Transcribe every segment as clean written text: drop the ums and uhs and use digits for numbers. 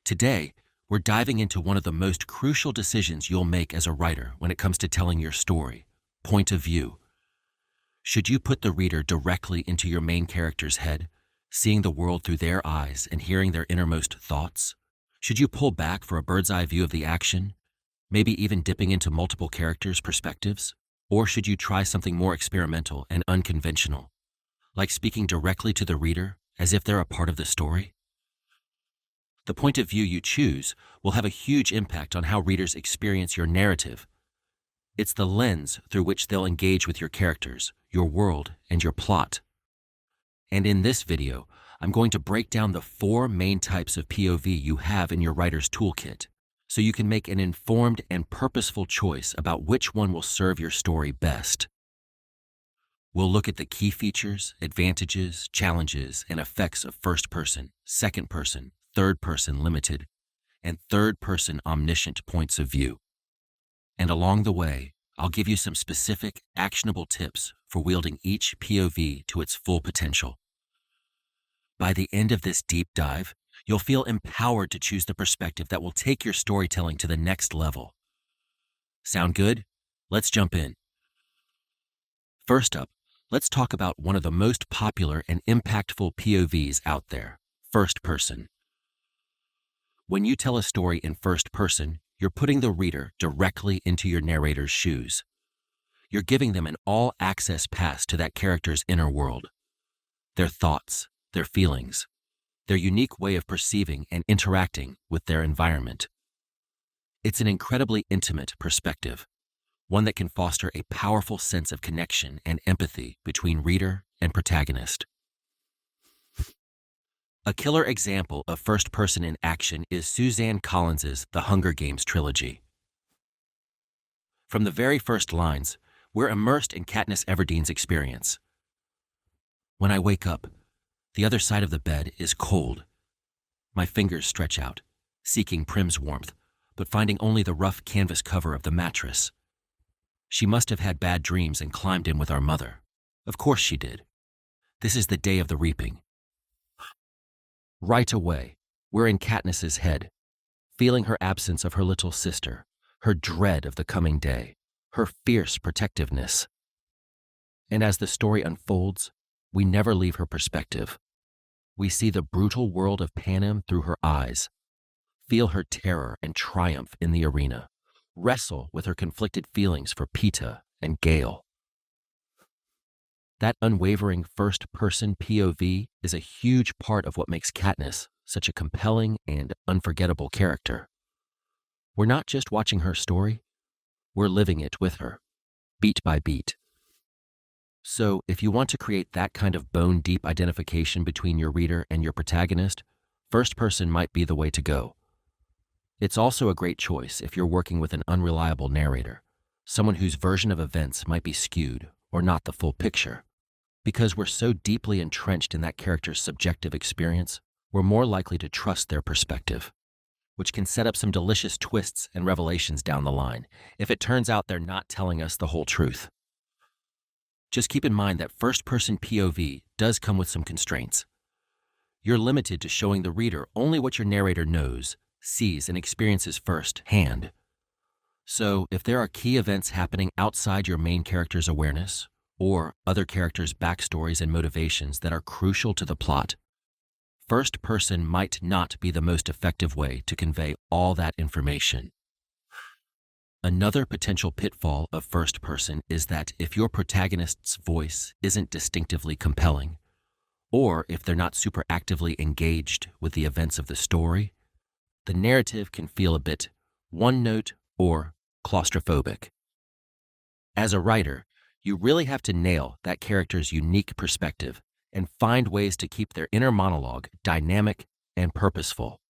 Today, we're diving into one of the most crucial decisions you'll make as a writer when it comes to telling your story: point of view. Should you put the reader directly into your main character's head, seeing the world through their eyes and hearing their innermost thoughts? Should you pull back for a bird's-eye view of the action, maybe even dipping into multiple characters' perspectives? Or should you try something more experimental and unconventional, like speaking directly to the reader as if they're a part of the story? The point of view you choose will have a huge impact on how readers experience your narrative. It's the lens through which they'll engage with your characters, your world, and your plot. And in this video, I'm going to break down the 4 main types of POV you have in your writer's toolkit, so you can make an informed and purposeful choice about which one will serve your story best. We'll look at the key features, advantages, challenges, and effects of first-person, second-person, third-person limited, and third-person omniscient points of view. And along the way, I'll give you some specific, actionable tips for wielding each POV to its full potential. By the end of this deep dive, you'll feel empowered to choose the perspective that will take your storytelling to the next level. Sound good? Let's jump in. First up, let's talk about one of the most popular and impactful POVs out there: first person. When you tell a story in first person, you're putting the reader directly into your narrator's shoes. You're giving them an all-access pass to that character's inner world, their thoughts, their feelings, their unique way of perceiving and interacting with their environment. It's an incredibly intimate perspective, one that can foster a powerful sense of connection and empathy between reader and protagonist. A killer example of first person in action is Suzanne Collins's The Hunger Games trilogy. From the very first lines, we're immersed in Katniss Everdeen's experience. When I wake up, the other side of the bed is cold. My fingers stretch out, seeking Prim's warmth, but finding only the rough canvas cover of the mattress. She must have had bad dreams and climbed in with our mother. Of course she did. This is the day of the reaping. Right away, we're in Katniss's head, feeling her absence of her little sister, her dread of the coming day, her fierce protectiveness. And as the story unfolds, we never leave her perspective. We see the brutal world of Panem through her eyes, feel her terror and triumph in the arena, wrestle with her conflicted feelings for Peeta and Gale. That unwavering first-person POV is a huge part of what makes Katniss such a compelling and unforgettable character. We're not just watching her story, we're living it with her, beat by beat. So, if you want to create that kind of bone-deep identification between your reader and your protagonist, first person might be the way to go. It's also a great choice if you're working with an unreliable narrator, someone whose version of events might be skewed or not the full picture. Because we're so deeply entrenched in that character's subjective experience, we're more likely to trust their perspective, which can set up some delicious twists and revelations down the line if it turns out they're not telling us the whole truth. Just keep in mind that first-person POV does come with some constraints. You're limited to showing the reader only what your narrator knows, sees, and experiences firsthand. So, if there are key events happening outside your main character's awareness, or other characters' backstories and motivations that are crucial to the plot, first person might not be the most effective way to convey all that information. Another potential pitfall of first person is that if your protagonist's voice isn't distinctively compelling, or if they're not super actively engaged with the events of the story, the narrative can feel a bit one-note or claustrophobic. As a writer, you really have to nail that character's unique perspective and find ways to keep their inner monologue dynamic and purposeful.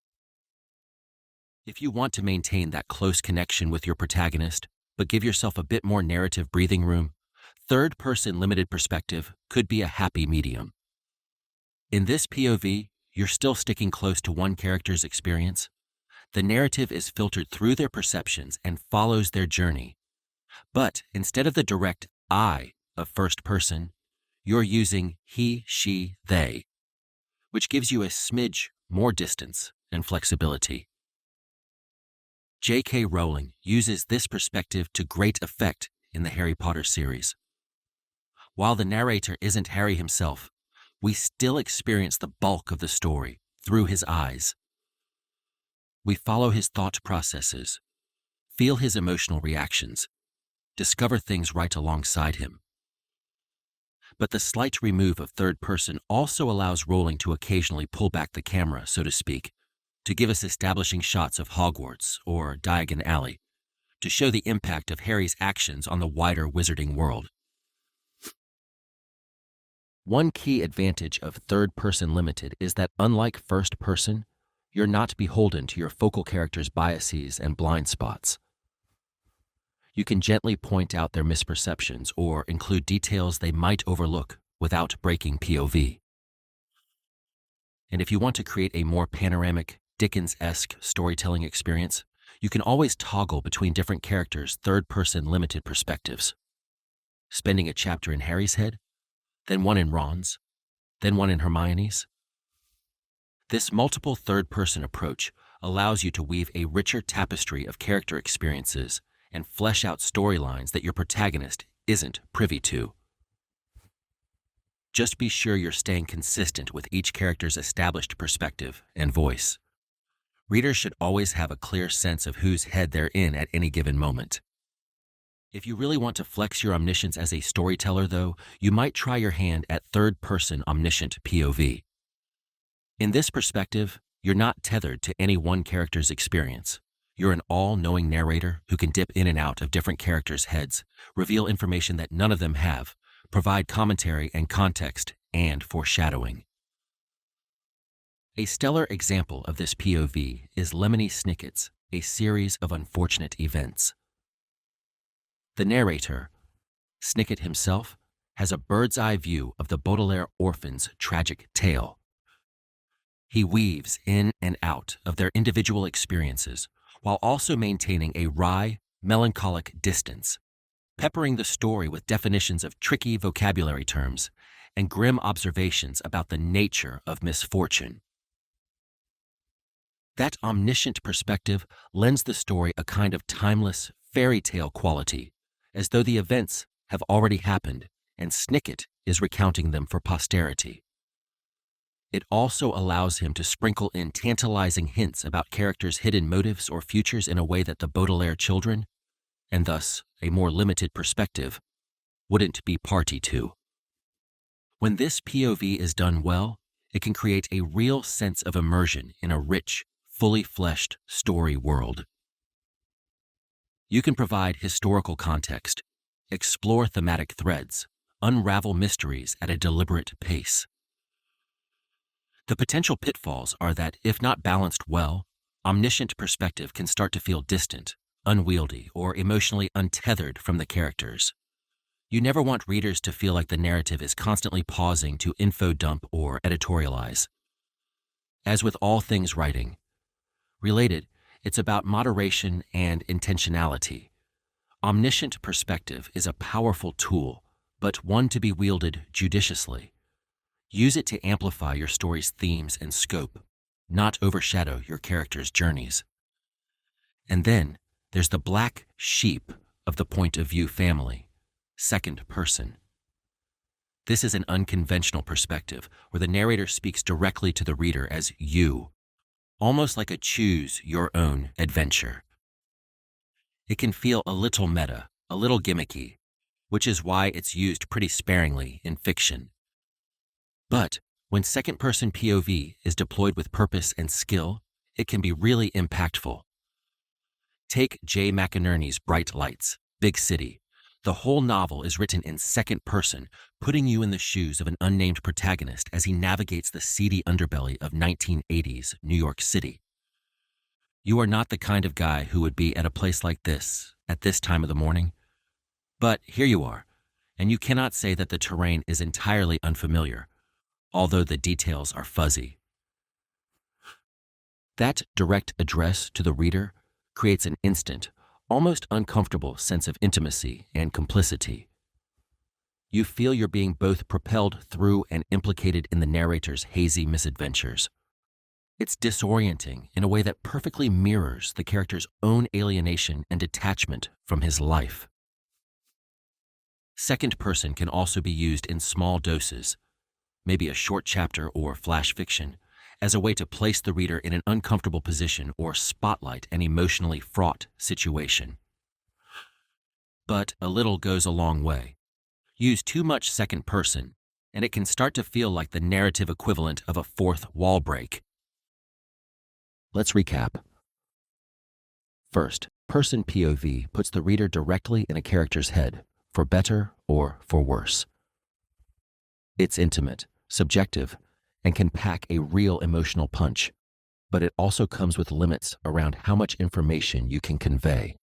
If you want to maintain that close connection with your protagonist, but give yourself a bit more narrative breathing room, third-person limited perspective could be a happy medium. In this POV, you're still sticking close to one character's experience. The narrative is filtered through their perceptions and follows their journey. But instead of the direct I of first person, you're using he, she, they, which gives you a smidge more distance and flexibility. J.K. Rowling uses this perspective to great effect in the Harry Potter series. While the narrator isn't Harry himself, we still experience the bulk of the story through his eyes. We follow his thought processes, feel his emotional reactions, discover things right alongside him. But the slight remove of third person also allows Rowling to occasionally pull back the camera, so to speak, to give us establishing shots of Hogwarts or Diagon Alley, to show the impact of Harry's actions on the wider wizarding world. One key advantage of third-person limited is that unlike first-person, you're not beholden to your focal character's biases and blind spots. You can gently point out their misperceptions or include details they might overlook without breaking POV. And if you want to create a more panoramic, Dickens-esque storytelling experience, you can always toggle between different characters' third-person limited perspectives. Spending a chapter in Harry's head, then one in Ron's, then one in Hermione's. This multiple third-person approach allows you to weave a richer tapestry of character experiences and flesh out storylines that your protagonist isn't privy to. Just be sure you're staying consistent with each character's established perspective and voice. Readers should always have a clear sense of whose head they're in at any given moment. If you really want to flex your omniscience as a storyteller, though, you might try your hand at third-person omniscient POV. In this perspective, you're not tethered to any one character's experience. You're an all-knowing narrator who can dip in and out of different characters' heads, reveal information that none of them have, provide commentary and context, and foreshadowing. A stellar example of this POV is Lemony Snicket's A Series of Unfortunate Events. The narrator, Snicket himself, has a bird's-eye view of the Baudelaire orphans' tragic tale. He weaves in and out of their individual experiences while also maintaining a wry, melancholic distance, peppering the story with definitions of tricky vocabulary terms and grim observations about the nature of misfortune. That omniscient perspective lends the story a kind of timeless fairy tale quality, as though the events have already happened and Snicket is recounting them for posterity. It also allows him to sprinkle in tantalizing hints about characters' hidden motives or futures in a way that the Baudelaire children, and thus a more limited perspective, wouldn't be party to. When this POV is done well, it can create a real sense of immersion in a rich, fully fleshed story world. You can provide historical context, explore thematic threads, unravel mysteries at a deliberate pace. The potential pitfalls are that, if not balanced well, omniscient perspective can start to feel distant, unwieldy, or emotionally untethered from the characters. You never want readers to feel like the narrative is constantly pausing to info dump or editorialize. As with all things writing, related, it's about moderation and intentionality. Omniscient perspective is a powerful tool, but one to be wielded judiciously. Use it to amplify your story's themes and scope, not overshadow your characters' journeys. And then there's the black sheep of the point of view family, second person. This is an unconventional perspective where the narrator speaks directly to the reader as you, almost like a choose-your-own adventure. It can feel a little meta, a little gimmicky, which is why it's used pretty sparingly in fiction. But when second-person POV is deployed with purpose and skill, it can be really impactful. Take Jay McInerney's Bright Lights, Big City. The whole novel is written in second person, putting you in the shoes of an unnamed protagonist as he navigates the seedy underbelly of 1980s New York City. You are not the kind of guy who would be at a place like this at this time of the morning. But here you are, and you cannot say that the terrain is entirely unfamiliar, although the details are fuzzy. That direct address to the reader creates an instant, almost uncomfortable sense of intimacy and complicity. You feel you're being both propelled through and implicated in the narrator's hazy misadventures. It's disorienting in a way that perfectly mirrors the character's own alienation and detachment from his life. Second person can also be used in small doses, maybe a short chapter or flash fiction, as a way to place the reader in an uncomfortable position or spotlight an emotionally fraught situation. But a little goes a long way. Use too much second person, and it can start to feel like the narrative equivalent of a fourth wall break. Let's recap. First, person POV puts the reader directly in a character's head, for better or for worse. It's intimate, subjective, and can pack a real emotional punch, but it also comes with limits around how much information you can convey.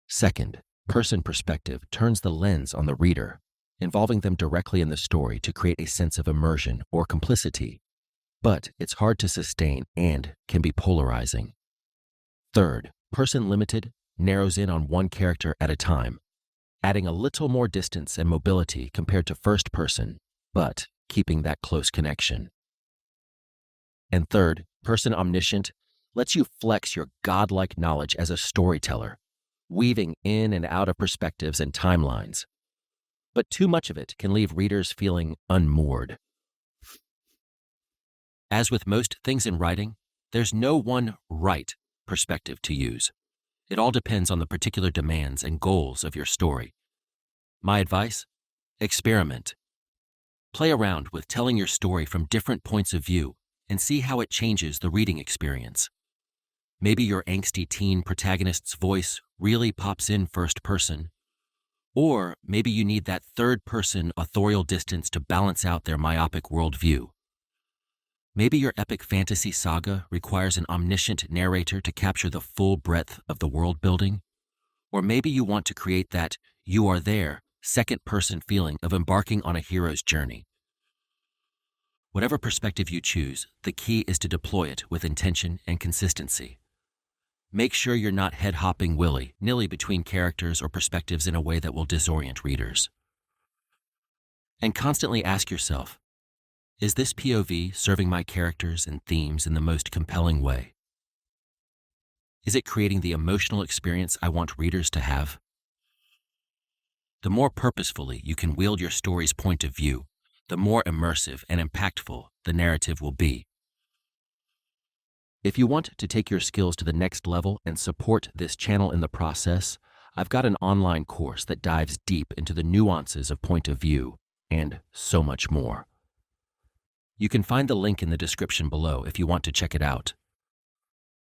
Second, person perspective turns the lens on the reader, involving them directly in the story to create a sense of immersion or complicity, but it's hard to sustain and can be polarizing. Third, person limited narrows in on one character at a time, adding a little more distance and mobility compared to first person, but keeping that close connection. And third, person omniscient lets you flex your godlike knowledge as a storyteller, weaving in and out of perspectives and timelines. But too much of it can leave readers feeling unmoored. As with most things in writing, there's no one right perspective to use. It all depends on the particular demands and goals of your story. My advice? Experiment. Play around with telling your story from different points of view and see how it changes the reading experience. Maybe your angsty teen protagonist's voice really pops in first person, or maybe you need that third-person authorial distance to balance out their myopic worldview. Maybe your epic fantasy saga requires an omniscient narrator to capture the full breadth of the world building, or maybe you want to create that you are there second-person feeling of embarking on a hero's journey. Whatever perspective you choose, the key is to deploy it with intention and consistency. Make sure you're not head-hopping willy-nilly between characters or perspectives in a way that will disorient readers. And constantly ask yourself, is this POV serving my characters and themes in the most compelling way? Is it creating the emotional experience I want readers to have? The more purposefully you can wield your story's point of view, the more immersive and impactful the narrative will be. If you want to take your skills to the next level and support this channel in the process, I've got an online course that dives deep into the nuances of point of view and so much more. You can find the link in the description below if you want to check it out.